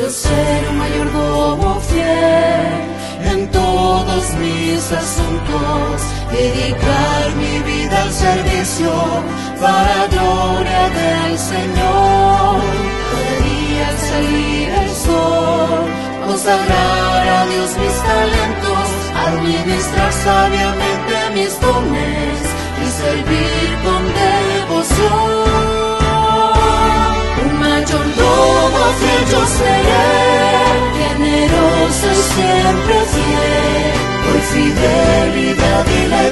quiero ser un mayordomo fiel en todos mis asuntos, dedicar mi vida al servicio para gloria del Señor. Cada día al salir el sol, consagrar a Dios mis talentos, administrar sabiamente mis dones y servir con devoción. Un mayordomo fiel yo seré, generoso y siempre fiel, por fidelidad y la